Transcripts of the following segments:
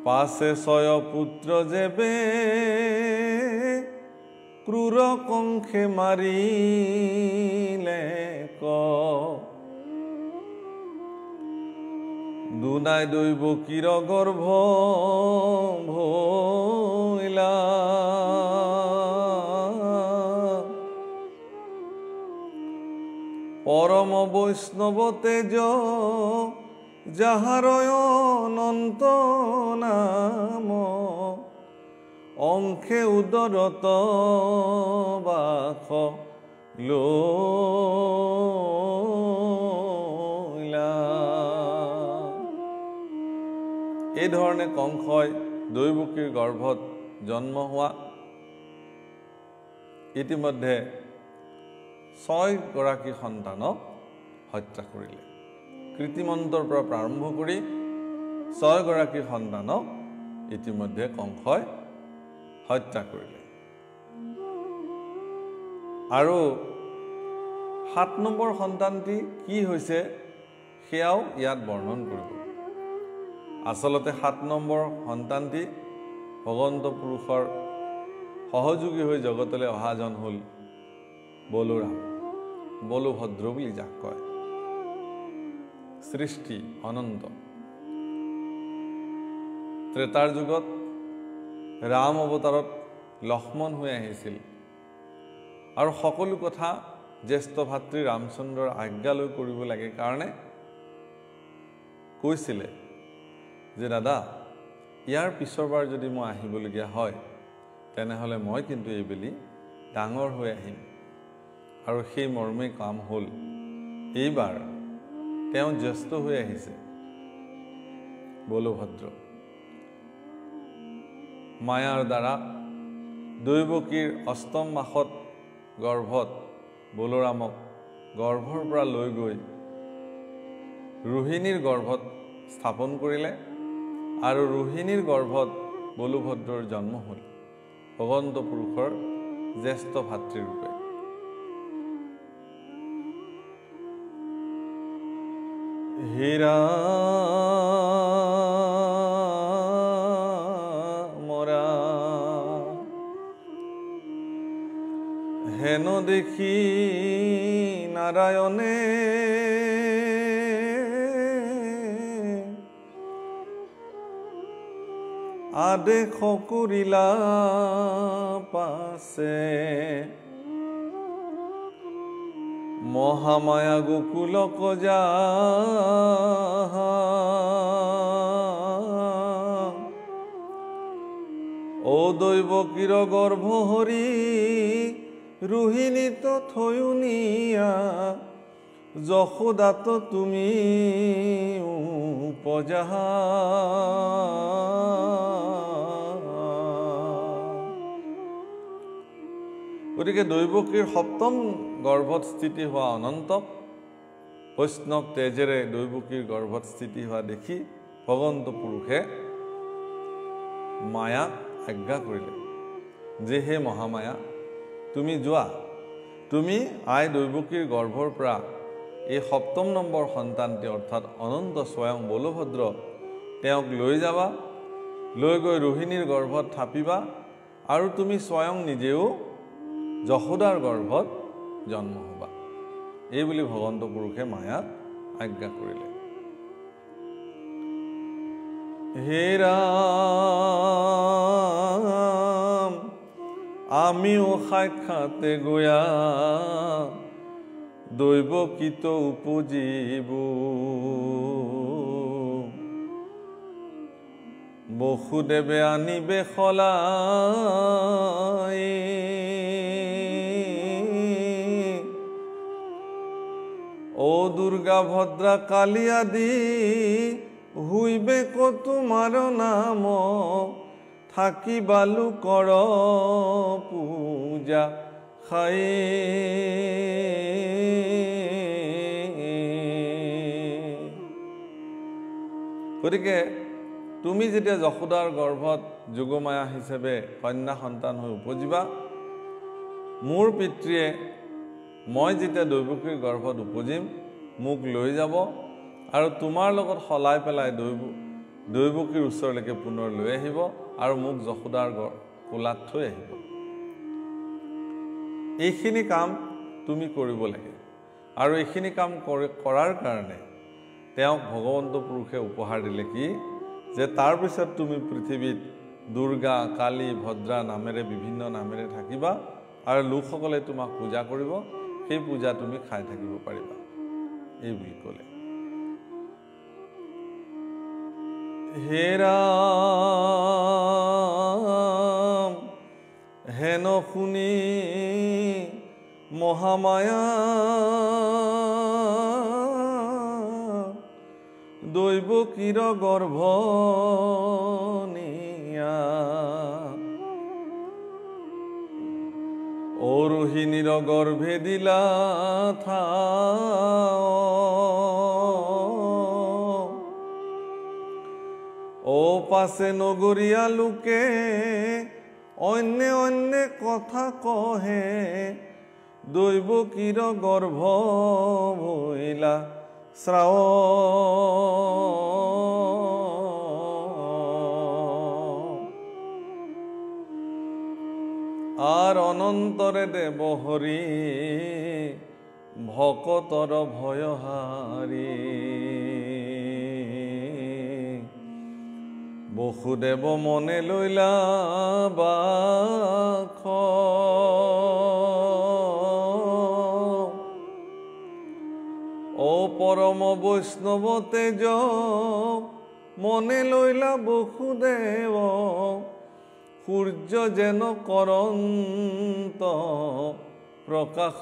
পাছে ছয় পুত্র যেবে ক্রূর কংখে মারিলে ক দুনাই দৈব কির গর্ভ ভইলা পরম বৈষ্ণব তেজ যাহার অনন্ত নাম অংখে উদরত বাখ লইলা। এই ধৰণে কংসই দৈবকীৰ গৰ্ভত জন্ম হোৱা ইতিমধ্যে 6 গৰাকী সন্তানক হত্যা কৰিলে। কৃতিমন্তৰ পৰা প্ৰাৰম্ভ কৰি 6 গৰাকী সন্তানক ইতিমধ্যে কংসই হত্যা কৰিলে। আৰু 7 নম্বৰ সন্তানটি কি হৈছে সেয়াও ইয়াত বৰ্ণন কৰিব। আচলতে 7 নম্বৰ সন্তানটি ভগৱন্ত পুৰুষৰ সহযোগী হৈ জগতলৈ অহাজন হ'ল বলোৰাম, বলভদ্ৰ বুলি যাক কয়। সৃষ্টি অনন্ত। ত্ৰেতাৰ যুগত ৰাম অৱতাৰত লক্ষ্মণ হৈ আহিছিল আৰু সকলো কথা জ্যেষ্ঠ ভাতৃ ৰামচন্দ্ৰৰ আজ্ঞা লৈ কৰিব লাগে কাৰণে কৈছিলে যে দাদা ইয়াৰ পিছৰবাৰ যদি মই আহিবলগীয়া হয় তেনেহ'লে মই কিন্তু এইবেলি ডাঙৰ হৈ আহিম। আৰু সেই মৰ্মে কাম হ'ল। এইবাৰ তেওঁ জ্যেষ্ঠ হৈ আহিছে বলভদ্ৰ। মায়াৰ দ্বাৰা দৈবকীৰ অষ্টম মাসত গৰ্ভত বলোৰামক গৰ্ভৰ পৰা লৈ গৈ ৰোহিণীৰ গৰ্ভত স্থাপন কৰিলে আৰু ৰোহিণীৰ গৰ্ভত বলভদ্ৰৰ জন্ম হ'ল ভগৱন্ত পুৰুষৰ জ্যেষ্ঠ ভাতৃৰূপে। হীৰা মৰা হেন দেখি নাৰায়ণে আদেশ কৰিলা পাছে মহামায়া গোকুলক যা ও দৈবকীৰ গৰ্ভ হৰি ৰোহিণীত থয়ুনিয়া যশোদাত তুমি উপজা। গতিকে দৈবকীৰ সপ্তম গৰ্ভত স্থিতি হোৱা অনন্তক বৈষ্ণৱ তেজেৰে দৈবকীৰ গৰ্ভত স্থিতি হোৱা দেখি ভগৱন্ত পুৰুষে মায়াক আজ্ঞা কৰিলে যে হে মহামায়া তুমি যোৱা, তুমি আই দৈবকীৰ গৰ্ভৰ পৰা এই সপ্তম নম্বৰ সন্তানটি অৰ্থাৎ অনন্ত স্বয়ং বলভদ্ৰ তেওঁক লৈ যাবা, লৈ গৈ ৰোহিণীৰ গৰ্ভত থাপিবা আৰু তুমি স্বয়ং নিজেও যশোদাৰ গৰ্ভত জন্ম হ'বা। এই বুলি ভগৱন্ত পুৰুষে মায়াক আজ্ঞা কৰিলে। হে ৰাম আমিও সাক্ষাতে গয়া দৈবকীত উপজীব বসুদেৱে আনিবে সলাই ও দুৰ্গা ভদ্ৰা কালী আদি হইবে কত তোমাৰ নাম থাকি বালু কৰ পূজা খাই। গতিকে তুমি যেতিয়া যশোদাৰ গৰ্ভত যোগমায়া হিচাপে কন্যা সন্তান হৈ উপজিবা, মোৰ পিতৃয়ে মই যেতিয়া দৈবকীৰ গৰ্ভত উপজিম মোক লৈ যাব আৰু তোমাৰ লগত সলাই পেলাই দৈৱকীৰ ওচৰলৈকে পুনৰ লৈ আহিব আৰু মোক যশোদাৰ কোলাত থৈ আহিব। এইখিনি কাম তুমি কৰিব লাগে আৰু এইখিনি কাম কৰাৰ কাৰণে তেওঁক ভগৱন্ত পুৰুষে উপহাৰ দিলে কি যে তাৰ পিছত তুমি পৃথিৱীত দুৰ্গা, কালী, ভদ্ৰা নামেৰে বিভিন্ন নামেৰে থাকিবা আৰু লোকসকলে তোমাক পূজা কৰিব, সেই পূজা তুমি খাই থাকিব পাৰিবা, এই বুলি ক'লে। হে ৰাম হেন শুনি মহামায়া দৈৱকীৰ গৰ্ভ নিয়া, অৰোহিণীৰ গৰ্ভে দিলা ও পাছে নগৰীয়া লোকে অন্য অন্য কথা কহে, দৈৱকীৰ গৰ্ভ ভৈলা শ্ৰাৱ। আৰ অনন্তৰে দেব হৰি ভকতৰ ভয়হাৰি, বসুদেৱ মনে লইলা বাখ, ও পৰম বৈষ্ণৱ তেজ মনে লইলা বসুদেৱ, সূৰ্য যেন কৰন্ত প্ৰকাশ।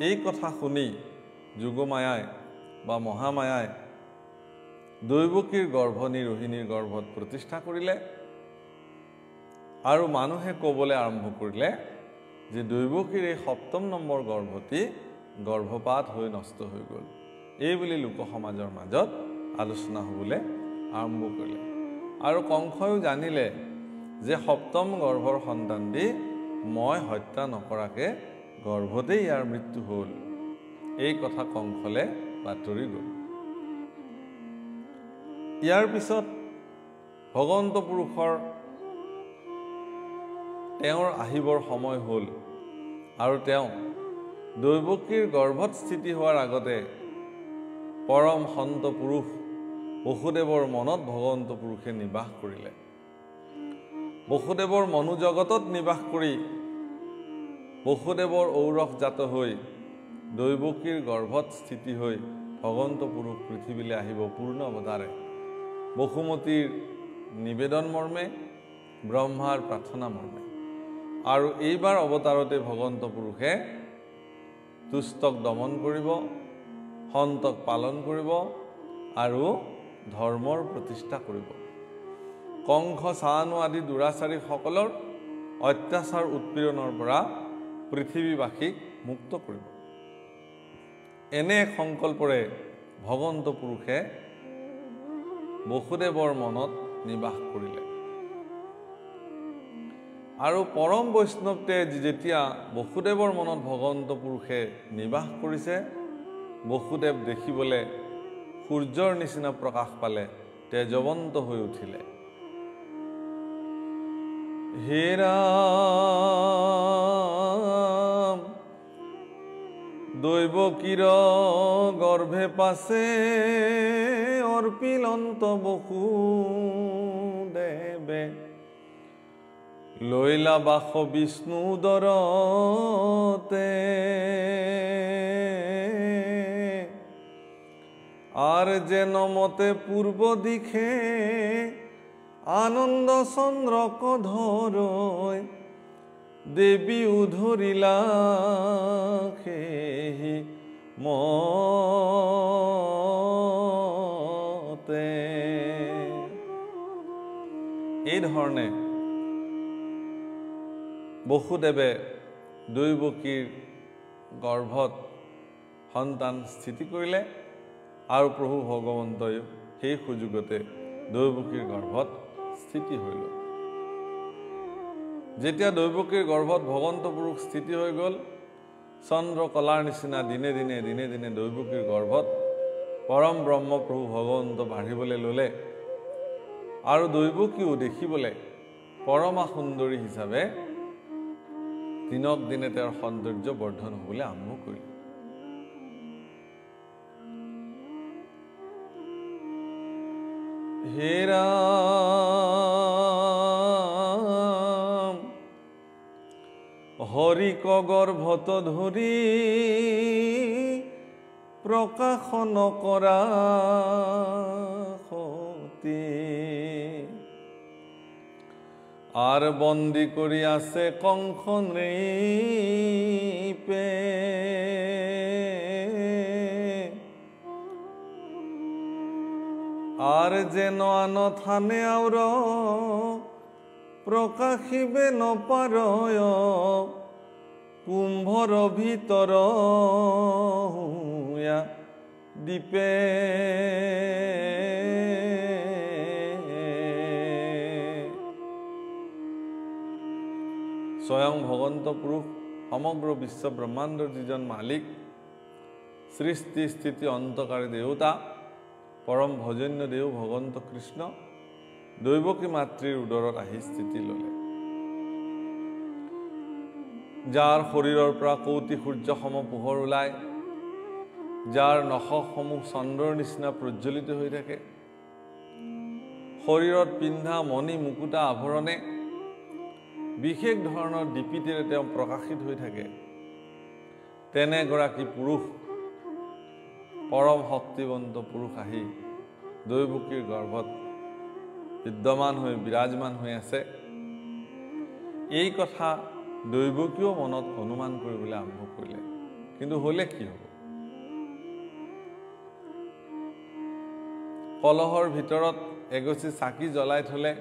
এই কথা শুনি যোগমায়াই বা মহামায়াই দৈৱকীৰ গৰ্ভণী ৰোহিণীৰ গৰ্ভত প্ৰতিষ্ঠা কৰিলে আৰু মানুহে ক'বলৈ আৰম্ভ কৰিলে যে দৈৱকীৰ এই ৭ম নম্বৰ গৰ্ভটি গৰ্ভপাত হৈ নষ্ট হৈ গ'ল, এই বুলি লোক সমাজৰ মাজত আলোচনা হ'বলৈ আৰম্ভ কৰিলে। আৰু কংসইও জানিলে যে ৭ম গৰ্ভৰ সন্তানটি মই হত্যা নকৰাকৈ গৰ্ভতেই ইয়াৰ মৃত্যু হ'ল, এই কথা কংসলে বাতৰি গ'ল। ইয়াৰ পিছত ভগৱন্ত পুৰুষৰ তেওঁৰ আহিবৰ সময় হ'ল আৰু তেওঁ দৈৱকীৰ গৰ্ভত স্থিতি হোৱাৰ আগতে পৰম সন্ত পুৰুষ বসুদেৱৰ মনত ভগৱন্ত পুৰুষে নিবাস কৰিলে। বসুদেৱৰ মনোজগতত নিবাস কৰি বসুদেৱৰ ঔৰসজাত হৈ দৈৱকীৰ গৰ্ভত স্থিতি হৈ ভগৱন্ত পুৰুষ পৃথিৱীলৈ আহিব পূৰ্ণ অৱতাৰে, বসুমতীৰ নিবেদন মৰ্মে, ব্ৰহ্মাৰ প্ৰাৰ্থনা মৰ্মে। আৰু এইবাৰ অৱতাৰতে ভগৱন্ত পুৰুষে দুষ্টক দমন কৰিব, সন্তক পালন কৰিব আৰু ধৰ্মৰ প্ৰতিষ্ঠা কৰিব। কংস, চানু আদি দুৰাচাৰীসকলৰ অত্যাচাৰ উৎপীড়নৰ পৰা পৃথিৱীবাসীক মুক্ত কৰিব। এনে এক সংকল্পৰে ভগৱন্ত পুৰুষে বসুদেৱৰ মনত নিবাস কৰিলে। আৰু পৰম বৈষ্ণৱতে যেতিয়া বসুদেৱৰ মনত ভগৱন্ত পুৰুষে নিবাস কৰিছে, বসুদেৱ দেখিবলৈ সূৰ্যৰ নিচিনা প্ৰকাশ পালে, তেজৱন্ত হৈ উঠিলে। হে ৰাম দৈৱকীৰ গৰ্ভে পাছে অৰ্পিলন্ত বসুদেৱে, লইলা বাস বিষ্ণু উদৰতে, আৰ যেন মতে পূৰ্ব দিকে আনন্দ চন্দ্ৰক ধৰয়, দেবী উধৰিলা খেহি মতে। এই ধৰণে বসুদেৱে দৈৱকীৰ গৰ্ভত সন্তান স্থিতি কৰিলে আৰু প্ৰভু ভগৱন্তই সেই সুযোগতে দৈৱকীৰ গৰ্ভত স্থিতি হৈল। যেতিয়া দৈৱকীৰ গৰ্ভত ভগৱন্ত পুৰুষ স্থিতি হৈ গ'ল, চন্দ্ৰ কলাৰ নিচিনা দিনে দিনে দৈৱকীৰ গৰ্ভত পৰম ব্ৰহ্ম প্ৰভু ভগৱন্ত বাঢ়িবলৈ ল'লে আৰু দৈৱকীও দেখিবলৈ পৰমা সুন্দৰী হিচাপে দিনক দিনে তেওঁৰ সৌন্দৰ্য বৰ্ধন হ'বলৈ আৰম্ভ কৰিলে। হে ৰাম হৰিক গৰ্ভত ধৰি প্ৰকাশন কৰা সতী আৰ বন্দী কৰি আছে কংস নৃপে আৰ যেন আন থানে আউৰ প্ৰকাশিবে নপাৰয় কুম্ভৰ ভিতৰ দ্বীপে স্বয়ং ভগৱন্ত পুৰুষ সমগ্ৰ বিশ্ব ব্ৰহ্মাণ্ডৰ যিজন মালিক, সৃষ্টি স্থিতি অন্তকাৰী দেৱতা, পৰম ভজন্য দেৱ ভগৱন্ত কৃষ্ণ দৈৱকী মাতৃৰ উদৰত আহি স্থিতি ল'লে। যাৰ শৰীৰৰ পৰা কৌটি সূৰ্য সম পোহৰ ওলায়, যাৰ নখসমূহ চন্দ্ৰৰ নিচিনা প্ৰজ্বলিত হৈ থাকে, শৰীৰত পিন্ধা মণি মুকুতা আভৰণে বিশেষ ধৰণৰ দীপিতেৰে তেওঁ প্ৰকাশিত হৈ থাকে, তেনেগৰাকী পুৰুষ, পৰম শক্তিবন্ত পুৰুষ আহি দৈৱকীৰ গৰ্ভত বিদ্যমান হৈ বিৰাজমান হৈ আছে। এই কথা দৈৱকীও মনত অনুমান কৰিবলৈ আৰম্ভ কৰিলে। কিন্তু হ'লে কি হ'ব? কলহৰ ভিতৰত এগছি চাকি জ্বলাই থলে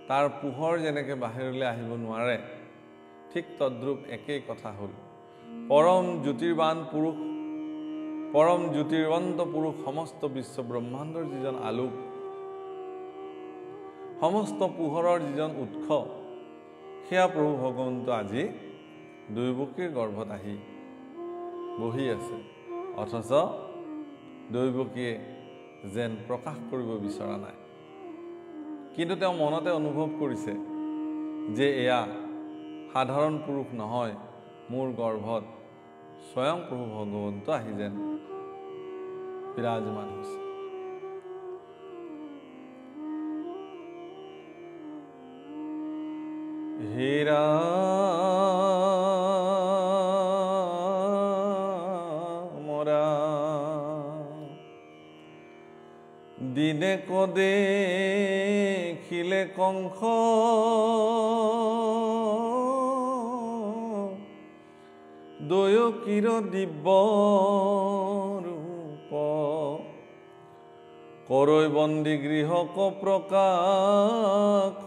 তাৰ পোহৰ যেনেকৈ বাহিৰলৈ আহিব নোৱাৰে, ঠিক তদ্ৰূপ একেই কথা হ'ল। পৰম জ্যোতিৰ্বান পুৰুষ, পৰম জ্যোতিৰ্বন্ত পুৰুষ, সমস্ত বিশ্ব ব্ৰহ্মাণ্ডৰ যিজন আলোক, সমস্ত পোহৰৰ যিজন উৎস, সেয়া প্ৰভু ভগৱন্ত আজি দৈৱকীৰ গৰ্ভত আহি বহি আছে। অথচ দৈৱকীয়ে যেন প্ৰকাশ কৰিব বিচৰা নাই। কিন্তু তেওঁ মনতে অনুভৱ কৰিছে যে এয়া সাধাৰণ পুৰুষ নহয়, মোৰ গৰ্ভত স্বয়ং প্ৰভু ভগৱন্ত আহি যেন বিৰাজমান হৈছে। হে ৰাম দিনে কদে খিলে কংস দৈৱকীৰ দিব্য ৰূপ কৰৈ বন্দী গৃহক প্ৰকাশ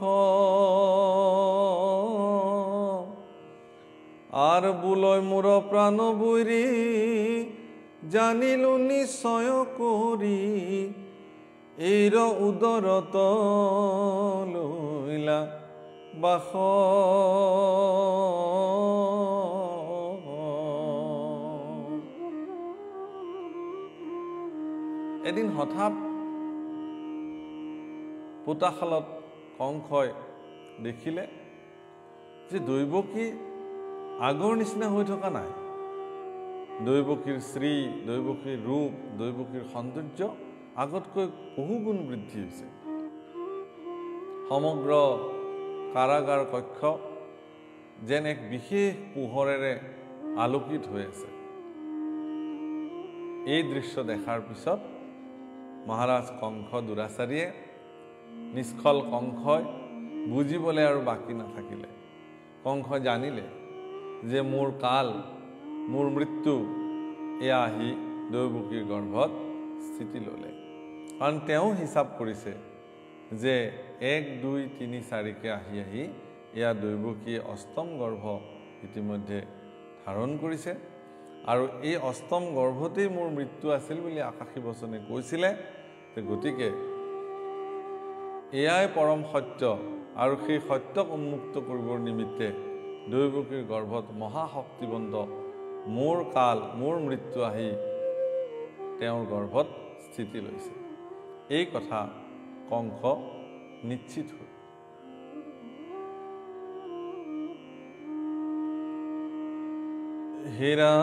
আৰ বুলয় মোৰ প্ৰাণ বৈৰি জানিলু নিশ্চয় কৰি এইৰ উদৰত লইলা বাস। এদিন হঠাৎ পোতাশালত কংসই দেখিলে যে দৈৱকী আগৰ নিচিনা হৈ থকা নাই। দৈৱকীৰ শ্ৰী, দৈৱকীৰ ৰূপ, দৈৱকীৰ সৌন্দৰ্য আগতকৈ বহুগুণ বৃদ্ধি হৈছে। সমগ্ৰ কাৰাগাৰ কক্ষ যেন এক বিশেষ পোহৰেৰে আলোকিত হৈ আছে। এই দৃশ্য দেখাৰ পিছত মহাৰাজ কংস দুৰাচাৰীয়ে, নিষ্ফল কংসই বুজিবলৈ আৰু বাকী নাথাকিলে। কংসই জানিলে যে মোৰ কাল, মোৰ মৃত্যু এয়া আহি দৈৱকীৰ গৰ্ভত স্থিতি ল'লে। কাৰণ তেওঁ হিচাপ কৰিছে যে 1, 2, 3, 4কে আহি আহি এয়া দৈৱকীয়ে অষ্টম গৰ্ভ ইতিমধ্যে ধাৰণ কৰিছে আৰু এই অষ্টম গৰ্ভতেই মোৰ মৃত্যু আছিল বুলি আকাশী বচনে কৈছিলে। গতিকে এয়াই পৰম সত্য আৰু সেই সত্যক উন্মুক্ত কৰিবৰ নিমিত্তে দৈৱকীৰ গৰ্ভত মহাশক্তিবন্ত মোৰ কাল মোৰ মৃত্যু আহি তেওঁৰ গৰ্ভত স্থিতি লৈছে। এই কথা কংস নিশ্চিত হ'ল। হেৰা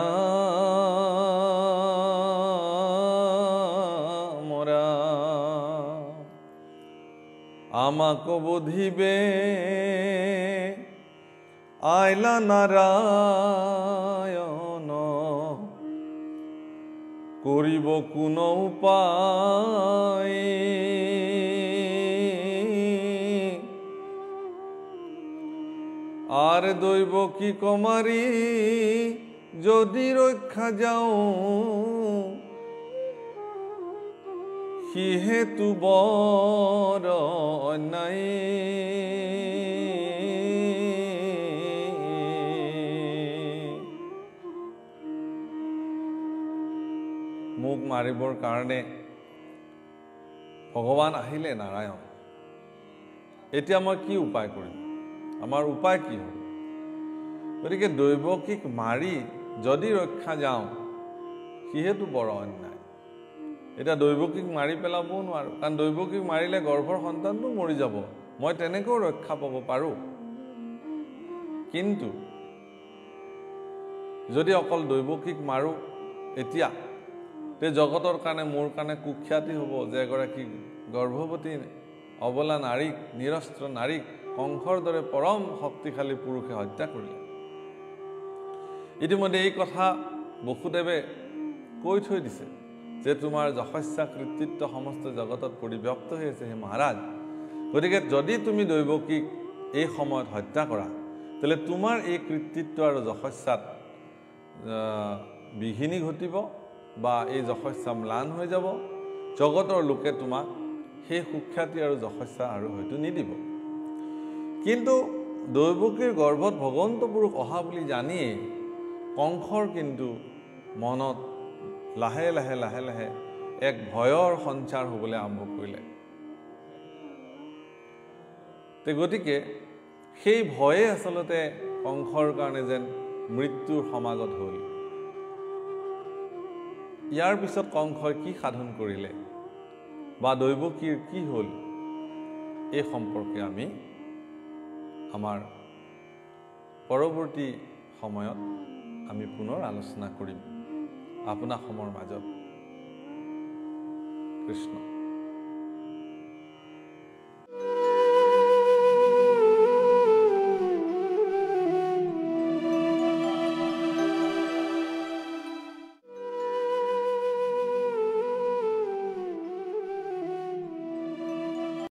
মৰা আমাক বোধিবে আইলা নাৰায়ণ কৰিব কোন উপায় আৰ দৈবকী কুমাৰী যদি ৰক্ষা যাও সিহেতু বড় অন্যায় মোক মাৰিবৰ কাৰণে ভগৱান আহিলে নাৰায়ণ। এতিয়া মই কি উপায় কৰিম? আমাৰ উপায় কি হ'ল? গতিকে দৈৱকীক মাৰি যদি ৰক্ষা যাওঁ সিহেতু বৰ অন্যায়। এতিয়া দৈৱকীক মাৰি পেলাবও নোৱাৰোঁ, কাৰণ দৈৱকীক মাৰিলে গৰ্ভৰ সন্তানটো মৰি যাব। মই তেনেকৈও ৰক্ষা পাব পাৰোঁ, কিন্তু যদি অকল দৈৱকীক মাৰোঁ এতিয়া তে জগতৰ কাৰণে মোৰ কাৰণে কুখ্যাতি হ'ব যে এগৰাকী গৰ্ভৱতী অবলা নাৰীক নিৰস্ত্ৰ নাৰীক কংসৰ দৰে পৰম শক্তিশালী পুৰুষে হত্যা কৰিলে। ইতিমধ্যে এই কথা বসুদেৱে কৈ থৈ দিছে যে তোমাৰ যশস্যা কৃতিত্ব সমস্ত জগতত পৰিব্যাপ্ত হৈ আছে হে মহাৰাজ। গতিকে যদি তুমি দৈৱকীক এই সময়ত হত্যা কৰা তেলে তোমাৰ এই কৃতিত্ব আৰু যশস্যাত বিঘিনি ঘটিব বা এই যশস্যা ম্লান হৈ যাব। জগতৰ লোকে তোমাক সেই সুখ্যাতি আৰু যশস্যা আৰু হয়তো নিদিব। কিন্তু দৈৱকীৰ গৰ্ভত ভগৱন্ত পুৰুষ অহা বুলি জানিয়েই কংসৰ কিন্তু মনত লাহে লাহে লাহে লাহে এক ভয়ৰ সঞ্চাৰ হ'বলৈ আৰম্ভ কৰিলে। গতিকে সেই ভয়ে আচলতে কংসৰ কাৰণে যেন মৃত্যুৰ সমাগত হ'ল। ইয়াৰ পিছত কংসই কি সাধন কৰিলে বা দৈৱকীৰ কি হ'ল এই সম্পৰ্কে আমি আমাৰ পৰৱৰ্তী সময়ত আমি পুনৰ আলোচনা কৰিম আপোনাসমৰ মাজত। কৃষ্ণ।